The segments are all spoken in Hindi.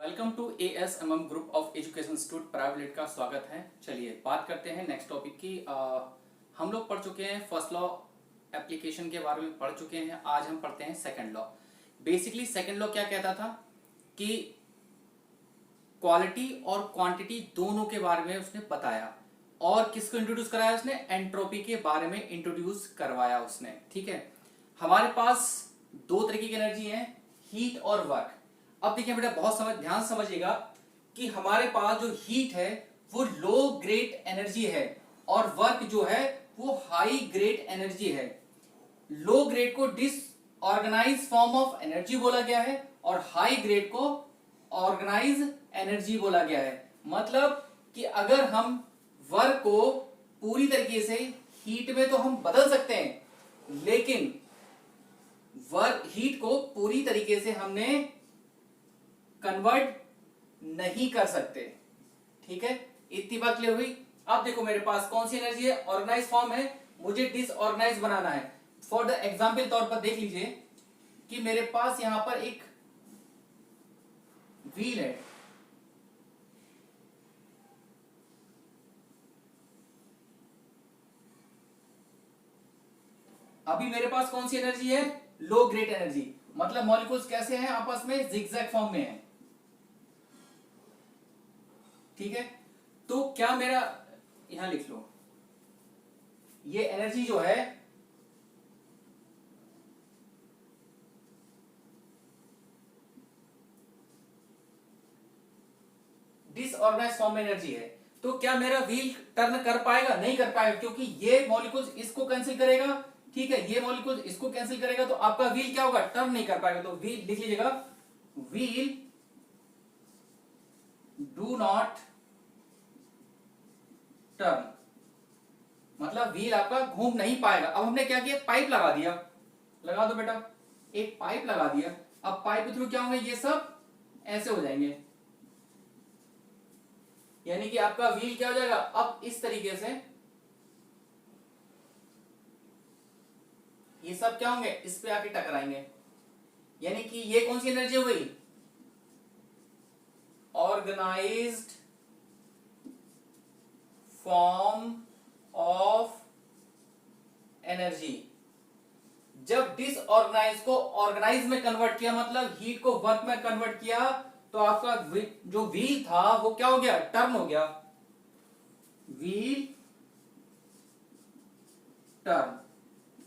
Welcome to ASMM group of education institute private का स्वागत है। चलिए बात करते हैं नेक्स्ट टॉपिक की। हम लोग पढ़ चुके हैं फर्स्ट लॉ एप्लीकेशन के बारे में पढ़ चुके हैं। आज हम पढ़ते हैं second law. Basically second law क्या कहता था कि क्वालिटी और क्वांटिटी दोनों के बारे में उसने बताया। और किसको इंट्रोड्यूस कराया उसने? एंट्रोपी के बारे में इंट्रोड्यूस करवाया उसने। ठीक है, हमारे पास दो तरीके की एनर्जी है, हीट और वर्क। अब देखिए बेटा, बहुत ध्यान समझिएगा कि हमारे पास जो हीट है वो लो ग्रेड एनर्जी है और वर्क जो है वो हाई ग्रेड एनर्जी है। लो ग्रेड को डिसऑर्गेनाइज फॉर्म ऑफ एनर्जी बोला गया है और हाई ग्रेड को ऑर्गेनाइज एनर्जी बोला गया है। मतलब कि अगर हम वर्क को पूरी तरीके से हीट में तो हम बदल सकते हैं, लेकिन वर्क हीट को पूरी तरीके से हमने कन्वर्ट नहीं कर सकते। ठीक है, इतनी बात क्लियर हुई। अब देखो मेरे पास कौन सी एनर्जी है, ऑर्गेनाइज फॉर्म है, मुझे डिसऑर्गेनाइज बनाना है। फॉर द एग्जांपल तौर पर देख लीजिए कि मेरे पास यहां पर एक व्हील है। अभी मेरे पास कौन सी एनर्जी है? Low grade energy. मतलब मॉलिक्यूल्स कैसे हैं आपस में? जिगजैग फॉर्म में है। ठीक है, तो क्या मेरा, यहां लिख लो, ये एनर्जी जो है डिसऑर्गेनाइज फॉर्म में एनर्जी है, तो क्या मेरा व्हील टर्न कर पाएगा? नहीं कर पाएगा, क्योंकि ये मॉलिक्यूल्स इसको कैंसिल करेगा। ठीक है, ये मॉलिक्यूल्स इसको कैंसिल करेगा, तो आपका व्हील क्या होगा? टर्न नहीं कर पाएगा। तो व्हील लिख लीजिएगा, व्हील डू नॉट टर्न, मतलब व्हील आपका घूम नहीं पाएगा। अब हमने क्या किया? पाइप लगा दिया। लगा दो बेटा, एक पाइप लगा दिया। अब पाइप के थ्रू क्या होंगे? ये सब ऐसे हो जाएंगे, यानी कि आपका व्हील क्या हो जाएगा? अब इस तरीके से ये सब क्या होंगे? इस पे आके टकराएंगे। यानी कि ये कौन सी एनर्जी हो गई? Organised form of energy. जब डिसऑर्गेनाइज को ऑर्गेनाइज में कन्वर्ट किया, मतलब हीट को वर्क में कन्वर्ट किया, तो आपका जो व्हील था वो क्या हो गया? टर्न हो गया। व्हील टर्न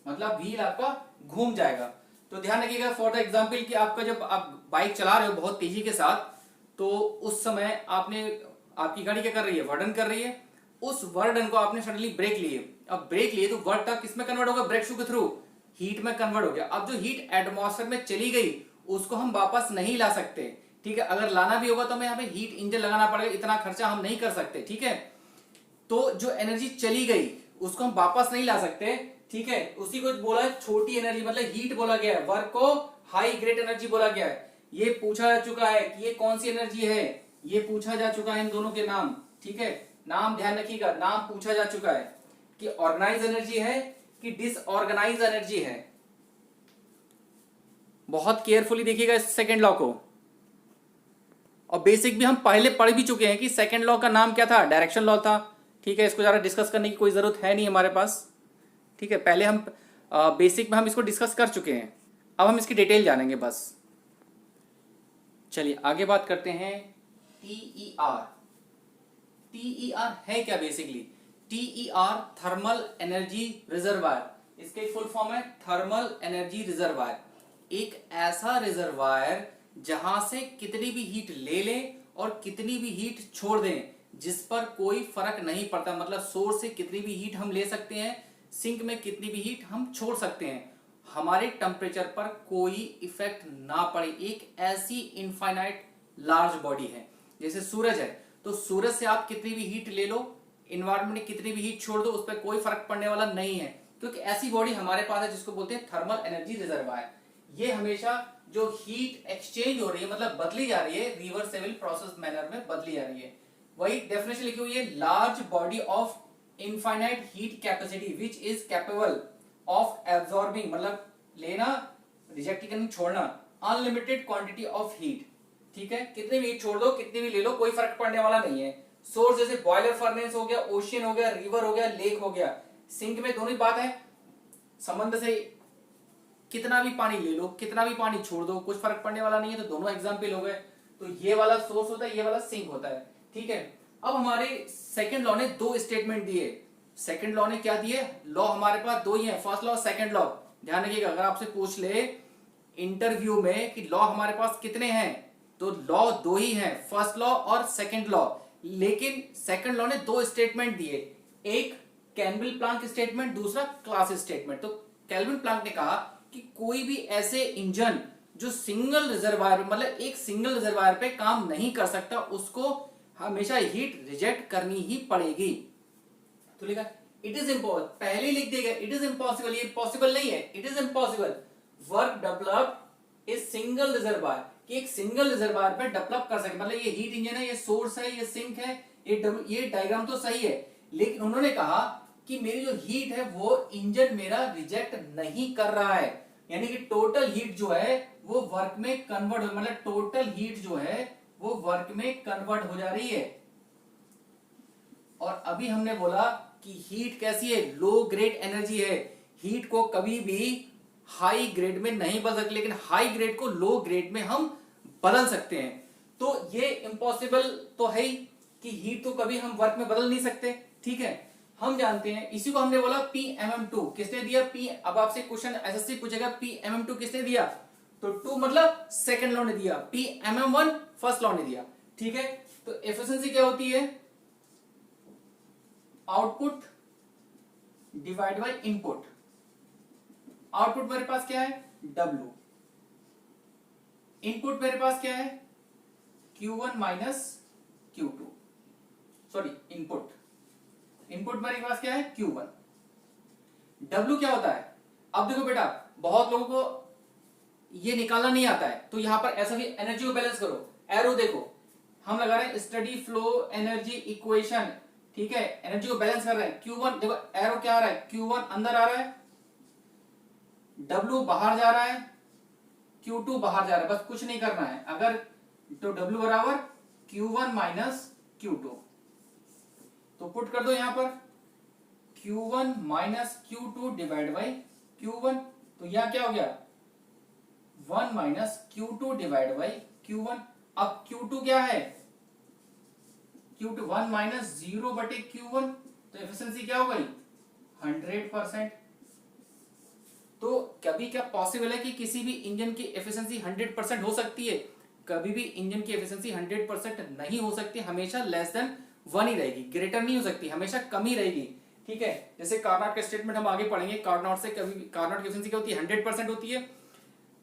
मतलब व्हील आपका घूम जाएगा। तो ध्यान रखिएगा फॉर द एग्जांपल कि आपका जब आप बाइक चला रहे हो बहुत तेजी के साथ, तो उस समय आपकी गाड़ी क्या कर रही है? वर्डन कर रही है। उस वर्डन को आपने सडनली ब्रेक लिए। अब ब्रेक लिए तो वर्क का किसमें कन्वर्ट होगा? ब्रेक शू के थ्रू हीट में कन्वर्ट हो गया। अब जो हीट एटमॉस्फेयर में चली गई उसको हम वापस नहीं ला सकते। ठीक है, अगर लाना भी होगा तो हमें यहाँ पे हीट इंजन लगाना पड़ेगा, इतना खर्चा हम नहीं कर सकते। ठीक है, तो जो एनर्जी चली गई उसको हम वापस नहीं ला सकते। ठीक है, उसी को बोला है छोटी एनर्जी, मतलब हीट बोला गया है। वर्क को हाई ग्रेड एनर्जी बोला गया है। ये पूछा जा चुका है कि ये कौन सी एनर्जी है, ये पूछा जा चुका है इन दोनों के नाम। ठीक है, नाम ध्यान रखिएगा, नाम पूछा जा चुका है कि ऑर्गेनाइज एनर्जी है कि डिसऑर्गेनाइज एनर्जी है। बहुत केयरफुली देखिएगा इस सेकेंड लॉ को। और बेसिक भी हम पहले पढ़ भी चुके हैं कि सेकेंड लॉ का नाम क्या था? डायरेक्शन लॉ था। ठीक है, इसको ज्यादा डिस्कस करने की कोई जरूरत है नहीं हमारे पास। ठीक है, पहले हम बेसिक में हम इसको डिस्कस कर चुके हैं, अब हम इसकी डिटेल जानेंगे बस। चलिए आगे बात करते हैं। TER। TER है क्या? Basically TER thermal energy reservoir. इसके फुल फॉर्म है थर्मल एनर्जी रिजर्वायर। एक ऐसा रिजर्वायर जहां से कितनी भी हीट ले लें और कितनी भी हीट छोड़ दें, जिस पर कोई फर्क नहीं पड़ता। मतलब सोर्स से कितनी भी हीट हम ले सकते हैं, सिंक में कितनी भी हीट हम छोड़ सकते हैं, हमारे टेम्परेचर पर कोई इफेक्ट ना पड़े। एक ऐसी इनफाइनाइट लार्ज बॉडी है। जैसे सूरज है, तो सूरज से आप कितनी भी हीट ले लो, इन्वायरमेंट में कितनी भी हीट छोड़ दो, उस पर कोई फर्क पड़ने वाला नहीं है, क्योंकि ऐसी बॉडी हमारे पास है जिसको बोलते हैं थर्मल एनर्जी रिजर्वायर। ये हमेशा जो हीट एक्सचेंज हो रही है, मतलब बदली जा रही है, रिवर्सेबल प्रोसेस मैनर में बदली जा रही है। वही डेफिनेशन लिखी हुई है, large body of infinite heat capacity which is capable of absorbing, मतलब लेना, रिजेक्ट करना, छोड़ना, अनलिमिटेड क्वांटिटी ऑफ हीट। ठीक है, कितनी भी हीट छोड़ दो, कितनी भी ले लो, कोई फर्क पड़ने वाला नहीं है। सोर्स जैसे बॉयलर फर्नेस हो गया, ओशियन हो गया, रिवर हो गया, लेक हो गया, सिंक में दोनों ही बात है, समंदर से कितना भी पानी ले लो, कितना भी पानी छोड़ दो, कुछ फर्क पड़ने वाला नहीं है। तो दोनों एग्जाम्पल हो गए। तो ये वाला सोर्स होता है, ये वाला सिंक होता है। ठीक है, अब हमारे सेकंड लॉ ने दो स्टेटमेंट दिए। सेकंड लॉ ने क्या दिए? लॉ हमारे पास दो ही है, फर्स्ट लॉ, सेकंड लॉ। ध्यान रखिएगा, अगर आपसे पूछ ले इंटरव्यू में कि लॉ हमारे पास कितने हैं, तो लॉ दो ही हैं, फर्स्ट लॉ और सेकंड लॉ। लेकिन सेकंड लॉ ने दो स्टेटमेंट दिए, एक कैल्विन प्लांक स्टेटमेंट, दूसरा क्लास स्टेटमेंट। तो कैल्विन प्लांक ने कहा कि कोई भी ऐसे इंजन जो सिंगल रिजर्वायर, मतलब एक सिंगल रिजर्वायर पे काम नहीं कर सकता, उसको हमेशा हीट रिजेक्ट करनी ही पड़ेगी। तो लिखा इट इज इम्पॉसिबल, पहले लिख देगा इट इज इम्पॉसिबल, ये पॉसिबल नहीं है, it is impossible work develop a single reservoir, कि एक सिंगल रिजर्वायर पे डेवलप कर सके। मतलब ये हीट इंजन है, ये सोर्स है, ये सिंक है, ये डायग्राम तो सही है, लेकिन उन्होंने कहा कि मेरी जो हीट है वो इंजन मेरा रिजेक्ट नहीं कर रहा है, यानी कि टोटल हीट जो है वो वर्क में कन्वर्ट हो, मतलब टोटल हीट जो है वो वर्क में कन्वर्ट हो जा रही है। और अभी हमने बोला कि हीट कैसी है? लो ग्रेड एनर्जी है। हीट को कभी भी हाई ग्रेड में नहीं बदल सकते, लेकिन हाई ग्रेड को लो ग्रेड में हम बदल सकते हैं। तो ये इम्पॉसिबल तो है ही कि हीट तो कभी हम वर्क में बदल नहीं सकते। ठीक है, हम जानते हैं, इसी को हमने बोला PMM2 किसने दिया? P, अब आपसे क्वेश्चन एसएससी पूछेगा PMM2 किसने दिया, तो 2 मतलब सेकंड लॉ ने दिया, PMM1 फर्स्ट लॉ ने दिया। ठीक है, तो एफिशिएंसी क्या होती है? Output divide by input. Output मेरे पास क्या है? W। इनपुट मेरे पास क्या है? Q1 minus Q2। Sorry, input मेरे पास क्या है? Q1। W क्या होता है? अब देखो बेटा, बहुत लोगों को ये निकालना नहीं आता है, तो यहां पर ऐसा भी एनर्जी को बैलेंस करो। एरो देखो, हम लगा रहे हैं स्टडी फ्लो एनर्जी इक्वेशन। ठीक है, एनर्जी को बैलेंस कर रहे हैं। Q1 देखो, एरो क्या आ रहा है? Q1 अंदर आ रहा है, W बाहर जा रहा है, Q2 बाहर जा रहा है, बस कुछ नहीं करना है। अगर तो W बराबर Q1 माइनस Q2, तो पुट कर दो यहां पर Q1 minus Q2 divide by Q1। तो यहां क्या हो गया? 1 minus Q2 divide by Q1। अब Q2 क्या है? Q2 1 माइनस 0 बटे Q1, तो एफिशिएंसी क्या हो गई? 100%। तो कभी क्या पॉसिबल है कि किसी भी इंजन की एफिशिएंसी 100% हो सकती है? कभी भी इंजन की एफिशिएंसी 100% नहीं हो सकती, हमेशा लेस देन 1 ही रहेगी, ग्रेटर नहीं हो सकती, हमेशा कम ही रहेगी। ठीक है, जैसे कार्नोट का स्टेटमेंट हम आगे पढ़ेंगे, कार्नोट से कभी कार्नोट की एफिशिएंसी क्या होती है? 100% होती है,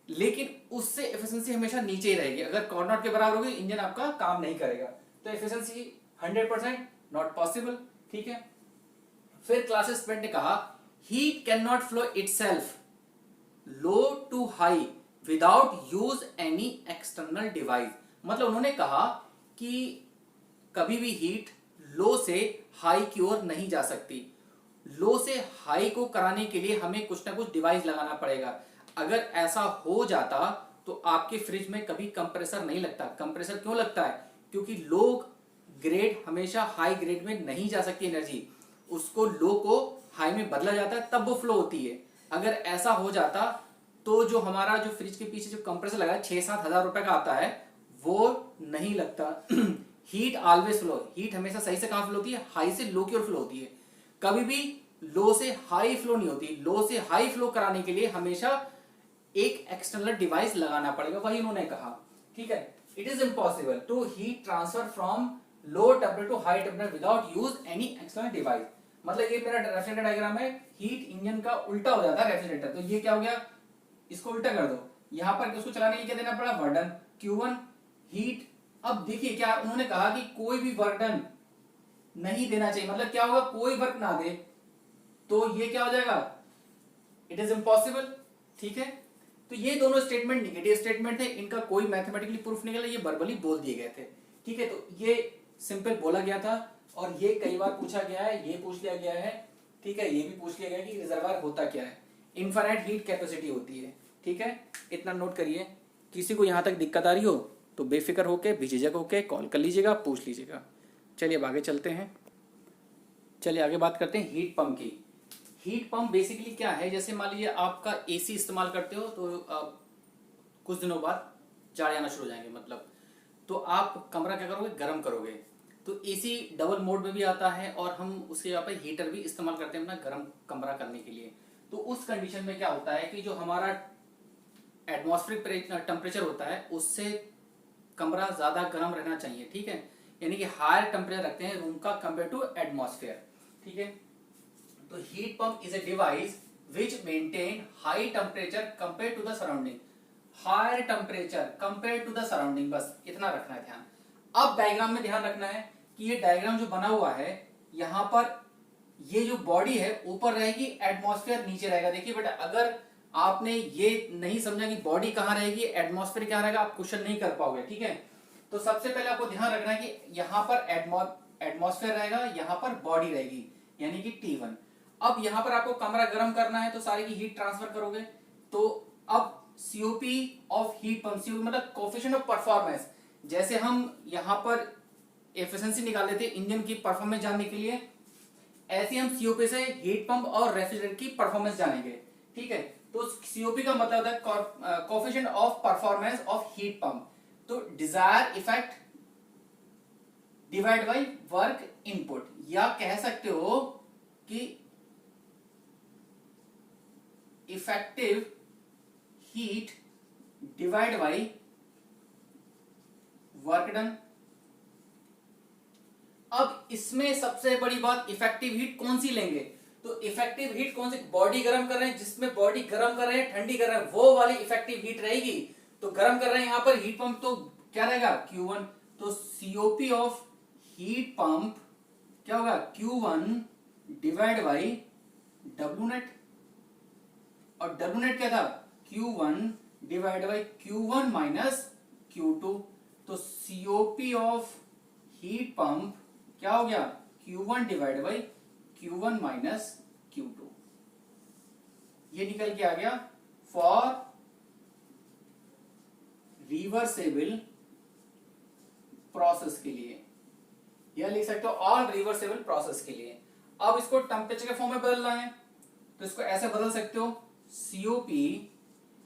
लेकिन उससे एफिशिएंसी हमेशा नीचे ही रहेगी। अगर कार्नोट के बराबर होगी, इंजन आपका काम नहीं करेगा। तो एफिशिएंसी 100% नॉट पॉसिबल। ठीक है, फिर क्लासेस स्टूडेंट ने कहा heat can not flow itself low to high without use any external device. मतलब उन्होंने कहा कि कभी भी हीट लो से हाई की ओर नहीं जा सकती। लो से हाई को कराने के लिए हमें कुछ ना कुछ डिवाइस लगाना पड़ेगा। अगर ऐसा हो जाता तो आपके फ्रिज में कभी कंप्रेसर नहीं लगता। कंप्रेसर क्यों लगता है? क्योंकि लो ग्रेड हमेशा हाई ग्रेड में नहीं जा सकती एनर्जी, उसको लो को हाई में बदला जाता है, तब वो फ्लो होती है। अगर ऐसा हो जाता तो जो हमारा जो फ्रिज के पीछे जो कंप्रेसर लगा है 6-7 हजार रुपए का आता है, वो नहीं लगता। हीट ऑलवेज फ्लो, हीट हमेशा सही से कहां फ्लो होती है? हाई से लो की ओर फ्लो होती है, कभी भी लो से हाई फ्लो नहीं होती। लो से हाई फ्लो कराने के लिए हमेशा एक एक्सटर्नल डिवाइस लगाना पड़ेगा, वही उन्होंने कहा। ठीक है, it is impossible to heat transfer from low temperature to high temperature without use any external device. मतलब ये मेरा रेफ्रिजरेटर डायग्राम है, हीट इंजन का उल्टा हो जाता है रेफ्रिजरेटर। तो ये क्या हो गया? इसको उल्टा कर दो, यहां पर उसको चलाने के लिए क्या देना पड़ा? वर्डन Q1 हीट। अब देखिए क्या उन्होंने कहा कि कोई भी वर्डन नहीं देना चाहिए। मतलब क्या होगा? कोई वर्क ना दे, तो ये क्या हो जाएगा? It is impossible. ठीक है, तो ये दोनों स्टेटमेंट निगेटिव स्टेटमेंट थे, इनका कोई मैथमेटिकली प्रूफ नहीं निकला, ये वर्बली बोल दिए गए थे। ठीक है, तो ये सिंपल बोला गया था और ये कई बार पूछा गया है, ये पूछ लिया गया है। ठीक है, ये भी पूछ लिया गया कि रिजर्वायर होता क्या है? इनफाइनाइट हीट कैपेसिटी होती है। ठीक है, इतना नोट करिए। किसी को यहां तक दिक्कत आ रही हो तो बेफिक्र होके, बेझिझक होके कॉल कर लीजिएगा, पूछ लीजिएगा। चलिए अब आगे चलते हैं। चलिए आगे बात करते हैं हीट पंप की। हीट पंप बेसिकली क्या है, जैसे मान लीजिए आपका एसी इस्तेमाल करते हो तो कुछ दिनों बाद जाड़े आना शुरू हो जाएंगे, मतलब तो आप कमरा क्या करोगे, गर्म करोगे। तो एसी डबल मोड में भी आता है और हम उसके यहाँ पे हीटर भी इस्तेमाल करते हैं अपना गर्म कमरा करने के लिए। तो उस कंडीशन में क्या होता है कि जो हमारा एटमॉस्फेरिक टेम्परेचर होता है उससे कमरा ज्यादा गर्म रहना चाहिए, ठीक है। यानी कि हायर टेम्परेचर रखते हैं रूम का कंपेयर टू एटमॉस्फेयर, ठीक है। तो heat pump is a device which maintain high temperature compare to the surrounding, higher temperature compare to the surrounding, बस इतना रखना है ध्यान। अब डायग्राम में ध्यान रखना है कि ये डायग्राम जो बना हुआ है यहाँ पर ये जो बॉडी है ऊपर रहेगी, एटमॉस्फेयर नीचे रहेगा। देखिए बेटा, अगर आपने ये नहीं समझा कि बॉडी कहाँ रहेगी, एटमॉस्फेयर कहाँ रहेगा, आप क्वेश्चन नहीं कर पाओगे, ठीक है। तो सबसे पहले आपको ध्यान रखना है कि यहाँ पर एटमॉस्फेयर रहेगा, यहाँ पर बॉडी रहेगी, यानी कि T1। अब यहाँ पर आपको कमरा गर्म करना है तो सारी की हीट ट्रांसफर करोगे। तो अब COP of heat pump, COP मतलब कोएफिशिएंट ऑफ परफॉर्मेंस, जैसे हम यहाँ पर एफिशिएंसी निकाल देते हैं इंजन की परफॉर्मेंस जानने के लिए, ऐसे हम COP से हीट पंप और रेफ्रिजरेटर की परफॉर्मेंस जानेंगे, ठीक है। तो COP का मतलब होता है coefficient of performance of heat pump. तो desire effect divide by work input, या कह सकते हो कि effective heat divide by work done. अब इसमें सबसे बड़ी बात, इफेक्टिव हीट कौन सी लेंगे, तो इफेक्टिव हीट कौन सी, बॉडी गर्म कर रहे हैं, जिसमें बॉडी गर्म कर रहे हैं, ठंडी कर रहे हैं, वो वाली इफेक्टिव हीट रहेगी। तो गर्म कर रहे हैं यहाँ पर हीट पंप, तो क्या रहेगा Q1। तो COP ऑफ हीट पंप क्या होगा, Q1 divide by W net, और W नेट क्या था, Q1 divide by Q1 minus Q2। तो COP ऑफ हीट पंप क्या हो गया, Q1 divide by Q1 minus Q2। ये निकल के आ गया फॉर रिवर्सेबल प्रोसेस के लिए, या लिख सकते हो ऑल रिवर्सेबल प्रोसेस के लिए। अब इसको टेम्परेचर के फॉर्म में बदलना है तो इसको ऐसे बदल सकते हो, COP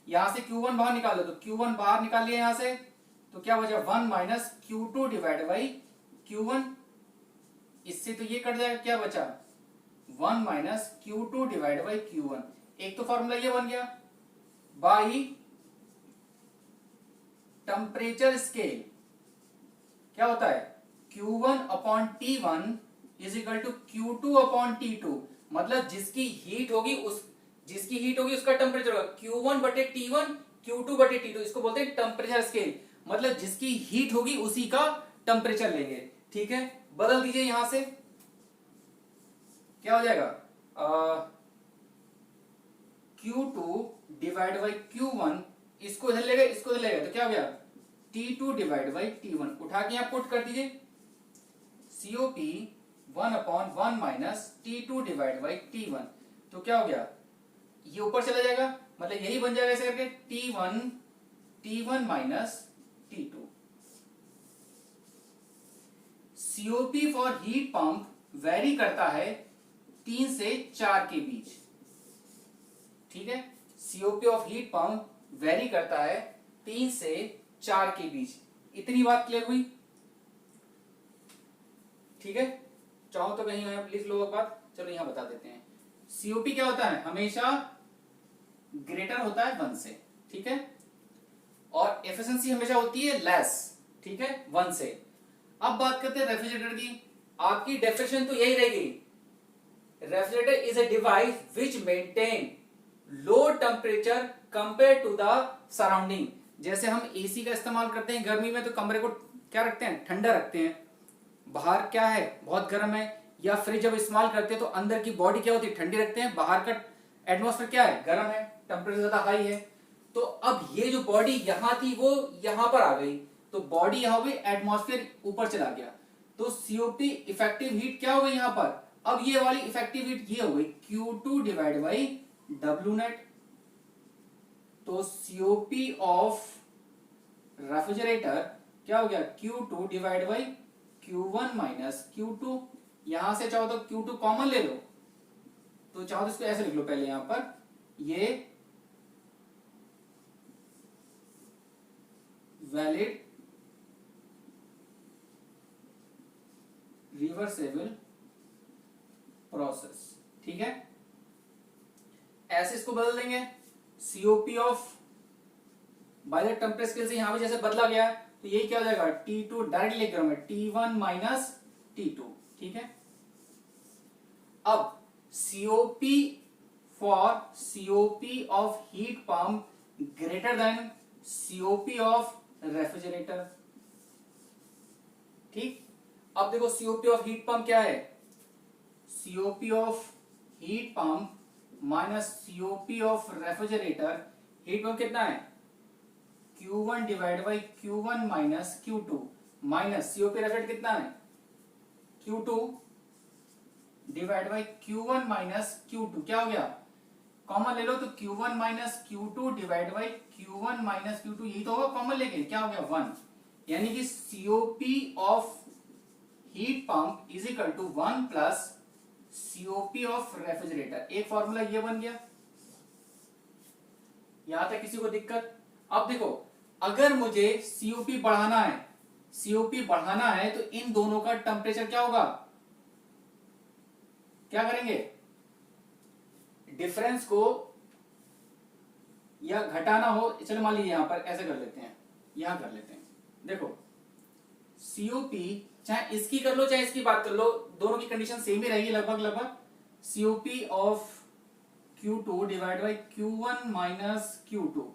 यहां से Q1 बाहर निकाल लो, तो Q1 बाहर निकाल लिया यहां से, तो क्या बचा 1 minus Q2 divide by Q1। इससे तो ये कट जाएगा, क्या बचा 1 minus Q2 divide by Q1। एक तो फॉर्मूला ये बन गया, बाई टेम्परेचर स्केल क्या होता है, Q1 upon T1 is equal to Q2 upon T2। मतलब जिसकी हीट होगी उसका टेम्परेचर होगा Q1 बटे T1, Q2 बटे T2। इसको बोलते हैं टेम्परेचर स्केल, मतलब जिसकी हीट होगी उसी का टेम्परेचर लेंगे, ठीक है। बदल दीजिए यहां से, क्या हो जाएगा Q2 डिवाइड बाई Q1, इसको इधर लेगा, इसको इधर लेगा, तो क्या हो गया T2 डिवाइड बाई T1। उठा के यहां पुट कर दीजिए, COP 1 upon 1 minus T2 divide by T1। तो क्या हो गया, ये ऊपर चला जाएगा, मतलब यही बन जाएगा ऐसे करके T1 minus T2। COP for heat pump very करता है 3 से 4 के बीच, ठीक है। COP of heat pump very करता है 3 से 4 के बीच। इतनी बात क्लियर हुई, ठीक है। चाहो तो कहीं लिख लो एक बात, चलो यहां बता देते हैं। COP क्या होता है, हमेशा ग्रेटर होता है 1 से, ठीक है, और एफिशिएंसी हमेशा होती है लेस, ठीक है, 1 से। अब बात करते हैं रेफ्रिजरेटर की। आपकी डेफिनेशन तो यही रहेगी, refrigerator is a device which maintain low temperature compare to the surrounding. जैसे हम एसी का इस्तेमाल करते हैं गर्मी में, तो कमरे को क्या रखते हैं, ठंडा रखते हैं, बाहर क्या है बहुत गर्म है। या फ्रिज जब इस्तेमाल करते हैं तो अंदर की बॉडी क्या होती है, ठंडी रखते हैं, बाहर का एटमॉस्फेयर क्या है, गर्म है, टेम्परेचर ज्यादा हाई है। तो अब ये जो बॉडी यहां थी वो यहां पर आ गई, तो बॉडी यहां हो गई, एटमॉस्फेयर ऊपर चला गया, तो COP इफेक्टिव हीट क्या हो गई यहां पर। अब ये वाली इफेक्टिव हीट ये हो गई Q2 divide by W net. तो COP ऑफ रेफ्रिजरेटर क्या हो गया, Q2 divide by Q1 minus Q2। यहां से चाहो तो Q2 कॉमन ले लो, तो चाहो तो इसको ऐसे लिख लो पहले यहां पर, ये वैलिड रिवर्सेबल प्रोसेस, ठीक है। ऐसे इसको बदल देंगे, COP of bye the temperature scale से यहां पे जैसे बदला गया है, तो यही क्या हो जाएगा, T2 डायरेक्ट लिख रहा हूं मैं, T1 माइनस T2, ठीक है। अब COP for COP of heat pump greater than COP of refrigerator, ठीक। अब देखो सीओपी ऑफ हीट पंप क्या है, COP of heat pump minus COP of refrigerator. Heat pump कितना है, Q1 divide by Q1 minus Q2 minus COP refrigerator कितना है, Q2 divide by Q1 minus Q2। क्या हो गया, कॉमन ले लो तो Q1 minus Q2 divide by Q1 minus Q2, यही तो होगा, कॉमन लेके क्या हो गया 1, यानी कि COP of heat pump is equal to 1 plus COP of refrigerator. एक फॉर्मूला ये बन गया, यहां तक किसी को दिक्कत। अब देखो, अगर मुझे सीओपी बढ़ाना है, सीओपी बढ़ाना है तो इन दोनों का टेम्परेचर क्या होगा, क्या करेंगे, डिफरेंस को या घटाना हो, चलो मान लीजिए यहां पर ऐसे कर लेते हैं, यहां कर लेते हैं। देखो सीओपी चाहे इसकी कर लो चाहे इसकी बात कर लो, दोनों की कंडीशन सेम ही रहेगी लगभग लगभग। COP of Q2 divide by Q1 minus Q2।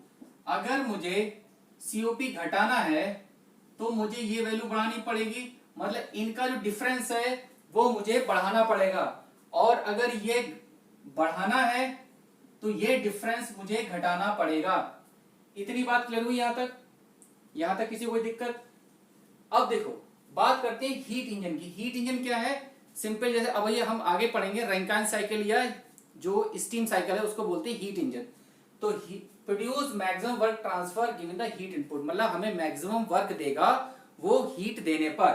अगर मुझे सीओपी घटाना है तो मुझे ये वैल्यू बढ़ानी पड़ेगी, मतलब इनका जो डिफरेंस है वो मुझे बढ़ाना पड़ेगा, और अगर ये बढ़ाना है तो ये डिफरेंस मुझे घटाना पड़ेगा। इतनी बात क्लियर हुई यहां तक किसी को कोई दिक्कत। अब देखो बात करते हैं हीट इंजन की। हीट इंजन क्या है, सिंपल, जैसे अब ये हम आगे पढ़ेंगे रैंकाइन साइकिल या जो स्टीम साइकिल है उसको बोलते हैं हीट इंजन। तो produce maximum work transfer given the heat input, मतलब हमें मैक्सिमम वर्क देगा वो हीट देने पर।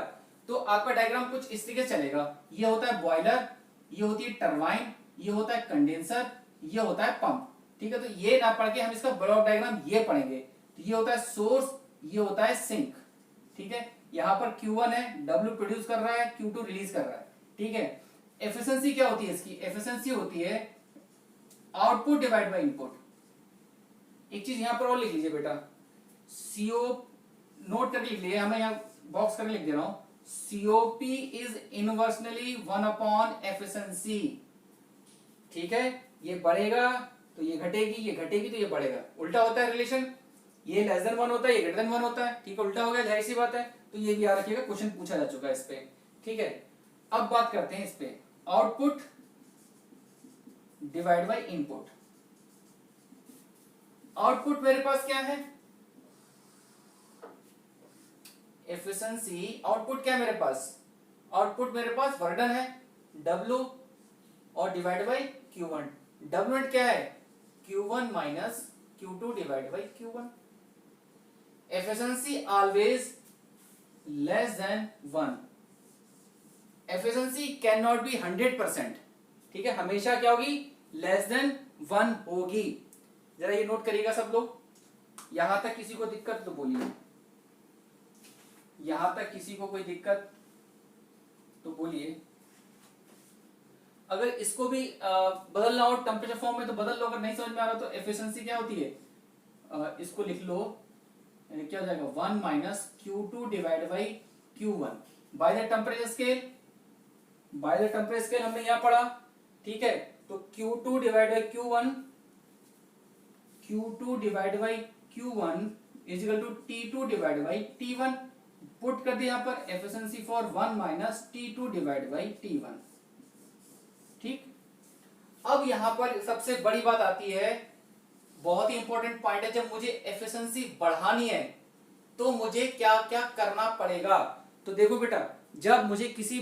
तो आपका डायग्राम कुछ इस तरीके से चलेगा, ये होता है बॉयलर, ये होती है टरबाइन, ये होता है कंडेंसर, ये होता है पंप, ठीक है। तो ये ना पढ़ के हम इसका ब्लॉक डायग्राम ये पढ़ेंगे। तो ये होता है सोर्स, ये होता है सिंक, ठीक है। यहां पर Q1 है, W प्रोड्यूस कर रहा है, Q2 रिलीज कर रहा है, ठीक है। एफिशिएंसी क्या होती है इसकी, एफिशिएंसी होती है आउटपुट डिवाइड बाय इनपुट। एक चीज यहां पर और लिख लीजिए बेटा, सीओ नोट करके लिख लीजिए, हमें यहां बॉक्स करके लिख दे रहा हूं, सीओपी इज इनवर्सनली 1 अपॉन एफिशिएंसी, ठीक है। ये बढ़ेगा तो ये घटेगी, ये घटेगी तो ये बढ़ेगा, उल्टा होता है रिलेशन, ये लेस देन 1 होता है, ये ग्रेटर देन 1 होता है, ठीक है, उल्टा हो गया, जाहिर सी बात है। तो ये भी याद रखिएगा, क्वेश्चन पूछा जा चुका है इस पे, ठीक है। अब बात करते हैं इस पे, output divide by input. Output मेरे पास क्या है, एफिशिएंसी। आउटपुट क्या है मेरे पास, आउटपुट मेरे पास वर्डन है W और डिवाइड बाय Q1। W क्या है, Q1 minus Q2 divide by Q1। Efficiency always less than 1। Efficiency can not be 100%, ठीक है, हमेशा क्या होगी, लेस देन 1 होगी। जरा ये नोट करिएगा सब लोग, यहां तक किसी को दिक्कत तो बोलिए, यहां तक किसी को कोई दिक्कत तो बोलिए। अगर इसको भी बदलना हो टेम्परेचर फॉर्म में तो बदल लो, अगर नहीं समझ में आ रहा तो एफिशिएंसी क्या होती है, इसको लिख लो, क्या हो जाएगा 1 minus Q2 divide by Q1 by the temperature scale. By the temperature scale हमने यहां पढ़ा, ठीक है। तो Q2 divide by Q1, Q2 divide by Q1 is equal to T2 divide by T1। Put कर दिया यहां पर, efficiency for 1 minus T2 divide by T1, ठीक। अब यहां पर सबसे बड़ी बात आती है, बहुत ही इंपॉर्टेंट पॉइंट है, जब मुझे एफिशिएंसी बढ़ानी है तो मुझे क्या क्या करना पड़ेगा। तो देखो बेटा, जब मुझे किसी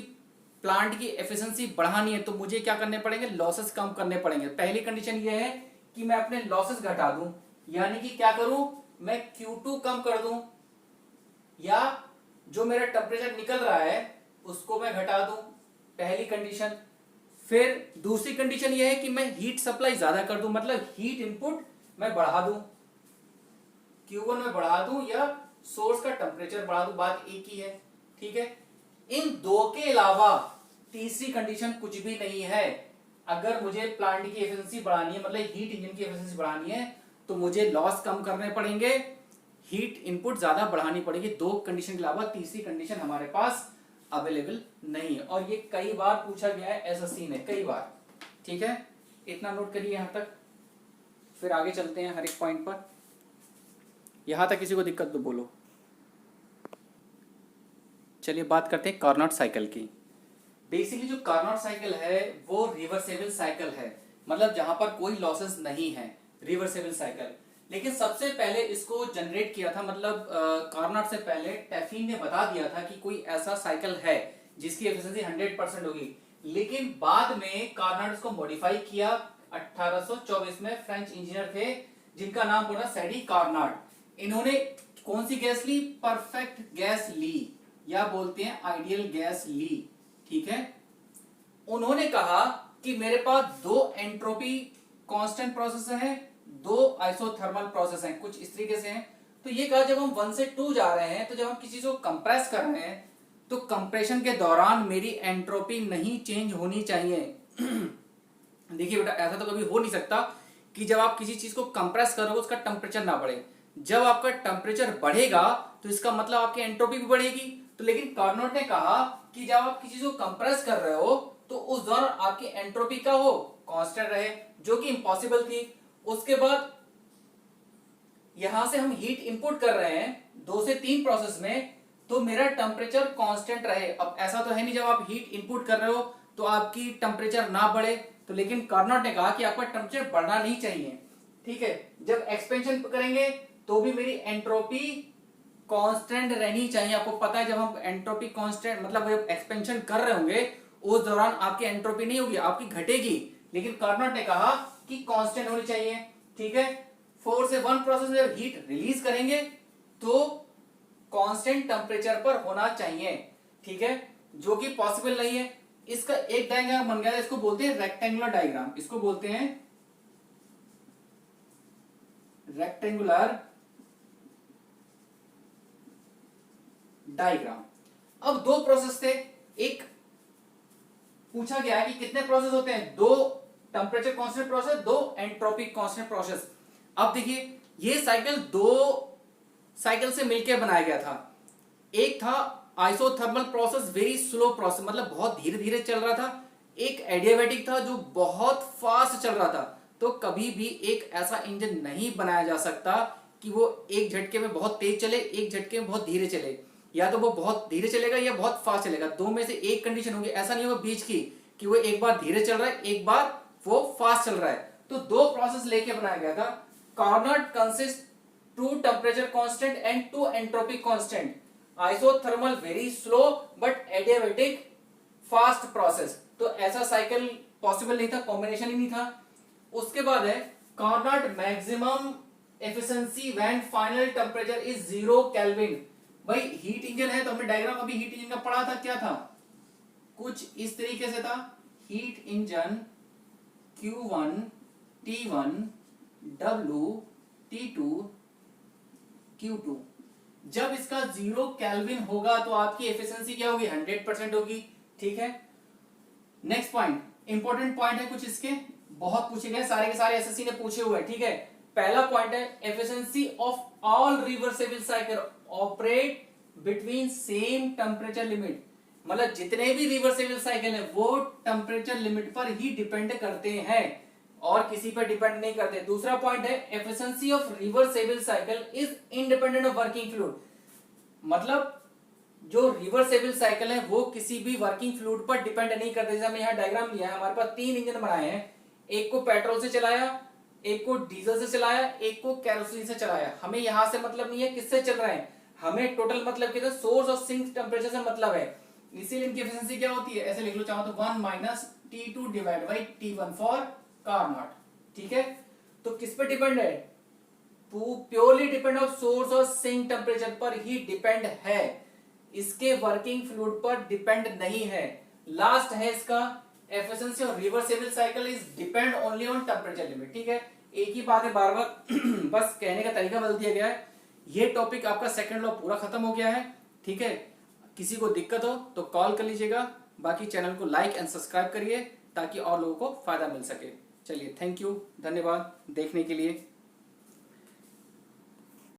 प्लांट की एफिशिएंसी बढ़ानी है तो मुझे क्या करने पड़ेंगे, लॉसेस कम करने पड़ेंगे। पहली कंडीशन ये है कि मैं अपने लॉसेस घटा दूं, यानी कि क्या करूं, मैं Q2 कम कर दूं, या जो मेरा टेम्परेचर निकल रहा है उसको मैं घटा दूं, पहली कंडीशन। फिर दूसरी कंडीशन ये है कि मैं हीट सप्लाई ज्यादा कर दूं, मतलब हीट इनपुट मैं बढ़ा दूं, Q1 में बढ़ा दूं या सोर्स का टेम्परेचर बढ़ा दूं, बात एक ही है। ठीक है, इन दो के अलावा तीसरी कंडीशन कुछ भी नहीं है। अगर मुझे प्लांट की एफिशिएंसी बढ़ानी है, मतलब हीट इंजन की एफिशिएंसी बढ़ानी है, तो मुझे लॉस कम करने पड़ेंगे, हीट इनपुट ज्यादा बढ़ानी पड़ेगी। दो कंडीशन के अलावा तीसरी कंडीशन हमारे पास अवेलेबल नहीं है, और ये कई बार पूछा गया है एसएससी में, कई बार। ठीक है, इतना नोट करिए यहां तक, फिर आगे चलते हैं हर एक पॉइंट पर। यहां तक किसी को दिक्कत तो बोलो। चलिए बात करते हैं कार्नोट साइकिल की। बेसिकली जो कार्नोट साइकिल है वो रिवर्सेबल साइकिल है, मतलब जहां पर कोई लॉसेस नहीं है, रिवर्सेबल साइकिल। लेकिन सबसे पहले इसको जनरेट किया था, मतलब कार्नोट से पहले टैफिन ने बता दिया था कि कोई ऐसा साइकिल है जिसकी एफिशिएंसी 100% होगी। लेकिन बाद में कार्नोट इसको मॉडिफाई किया। 1824 में फ्रेंच इंजीनियर थे जिनका नाम पूरा सैडी कार्नोट। इन्होंने कौन सी गैस ली? परफेक्ट गैस ली, या बोलते हैं आइडियल गैस ली। ठीक है, उन्होंने कहा कि मेरे पास दो एंट्रोपी कांस्टेंट प्रोसेस हैं, दो आइसोथर्मल प्रोसेस हैं, कुछ इस तरीके से हैं। तो ये कहा जब हम 1 से 2 जा रहे हैं, तो जब हम किसी चीज को कंप्रेस कर रहे हैं तो कंप्रेशन के दौरान मेरी एंट्रोपी नहीं चेंज होनी चाहिए। देखिए बेटा, ऐसा तो कभी हो नहीं सकता कि जब आप किसी चीज को कंप्रेस करोगे उसका टेम्परेचर ना बढ़े। जब आपका टेम्परेचर बढ़ेगा तो इसका मतलब आपकी एंट्रोपी भी बढ़ेगी। तो लेकिन कार्नोट ने कहा कि जब आप किसी चीज को कंप्रेस कर रहे हो तो उस दौरान आपकी एंट्रोपी का हो कांस्टेंट रहे, जो कि इम्पॉसिबल थी। उसके बाद यहां से हम हीट इनपुट कर रहे हैं 2 से 3 प्रोसेस में, तो मेरा टेम्परेचर कांस्टेंट रहे। अब ऐसा तो है नहीं जब आप हीट इनपुट कर रहे हो तो आपकी टेम्परेचर ना बढ़े, तो लेकिन कार्नोट ने कहा कि आपका टेम्परेचर बढ़ना नहीं चाहिए। ठीक है, जब एक्सपेंशन करेंगे तो भी मेरी एंट्रोपी कांस्टेंट रहनी चाहिए। आपको पता है जब हम एंट्रोपी कांस्टेंट मतलब जब एक्सपेंशन कर रहे होंगे उस दौरान आपकी एंट्रोपी नहीं होगी, आपकी घटेगी। लेकिन कार्नोट ने कहा कि कांस्टेंट होनी चाहिए। ठीक है, 4 से 1 प्रोसेस में जब हीट रिलीज करेंगे तो कांस्टेंट टेम्परेचर पर होना चाहिए। ठीक है, जो कि पॉसिबल नहीं है। इसका एक डायग्राम बन गया, इसको बोलते हैं रेक्टेंगुलर डायग्राम, इसको बोलते हैं रेक्टेंगुलर डायग्राम। अब दो प्रोसेस थे, एक पूछा गया है कि कितने प्रोसेस होते हैं? दो टेम्परेचर कांस्टेंट प्रोसेस, दो एंट्रोपी कांस्टेंट प्रोसेस। अब देखिए ये साइकिल दो साइकिल से मिलकर बनाया गया था। एक था isothermal process, very slow process, मतलब बहुत धीरे धीरे चल रहा था। एक एडियाबैटिक था जो बहुत फास्ट चल रहा था। तो कभी भी एक ऐसा इंजन नहीं बनाया जा सकता कि वो एक झटके में बहुत तेज चले, एक झटके में बहुत धीरे चले। या तो वो बहुत धीरे चलेगा या बहुत फास्ट चलेगा, दो में से एक कंडीशन होगी। ऐसा नहीं होगा बीच की कि वो एक बार धीरे चल रहा है, एक बार वो फास्ट चल रहा है। तो दो प्रोसेस लेके बनाया गया था। Carnot consist 2 temperature constant and 2 entropy constant. Isothermal very slow but adiabatic fast process. तो ऐसा साइकिल पॉसिबल नहीं था, कॉम्बिनेशन ही नहीं था। उसके बाद है Carnot maximum efficiency when final temperature is 0 kelvin. भाई हीट इंजन है तो हमने डायग्राम अभी हीट इंजन का पढ़ा था, क्या था? कुछ इस तरीके से था। Heat engine Q1 T1 W T2 Q2। जब इसका 0 केल्विन होगा तो आपकी एफिशिएंसी क्या होगी? 100% होगी। ठीक है, नेक्स्ट पॉइंट, इंपॉर्टेंट पॉइंट है कुछ इसके, बहुत पूछे गए, सारे के सारे एसएससी ने पूछे हुए। ठीक है, पहला पॉइंट है efficiency of all reversible cycle operate between same temperature limit. मतलब जितने भी रिवर्सेबल साइकिल है वो टेम्परेचर लिमिट पर ही डिपेंड करते हैं और किसी पर डिपेंड नहीं करते। दूसरा पॉइंट है efficiency of reversible cycle is independent of working fluid. मतलब जो रिवर्सेबल साइकिल है वो किसी भी वर्किंग फ्लूइड पर डिपेंड नहीं करते। जैसे हमने यहाँ डायग्राम लिया है, हमारे पास 3 इंजन बनाए हैं, एक को पेट्रोल से चलाया, एक को डीजल से चलाया, एक को कैरोसिन से चलाया। हमें यहां से मतलब नहीं है किससे चल रहे हैं, हमें टोटल मतलब कितना सोर्स और सिंक टेम्परेचर से मतलब है। इसीलिए इनकी एफिशिएंसी क्या होती है, ऐसे लिख लो चाहो तो 1 - T2 divide by T1 for Carnot. ठीक है, तो किस पे डिपेंड है? प्योरली डिपेंड ऑफ सोर्स और सिंक टेम्परेचर पर ही डिपेंड है, इसके वर्किंग फ्लूइड पर डिपेंड नहीं है। लास्ट है इसका एफिशिएंसी और reversible cycle is depend only on temperature limit. ठीक है, एक ही बात है बार बार बस कहने का तरीका बदल दिया गया है। ये टॉपिक आपका सेकंड लॉ पूरा खत्म हो गया है। ठीक है, किसी को दिक्कत हो तो कॉल कर लीजिएगा, बाकी चैनल को लाइक एंड सब्सक्राइब करिए ताकि और लोगों को फायदा मिल सके। चलिए, थैंक यू, धन्यवाद देखने के लिए।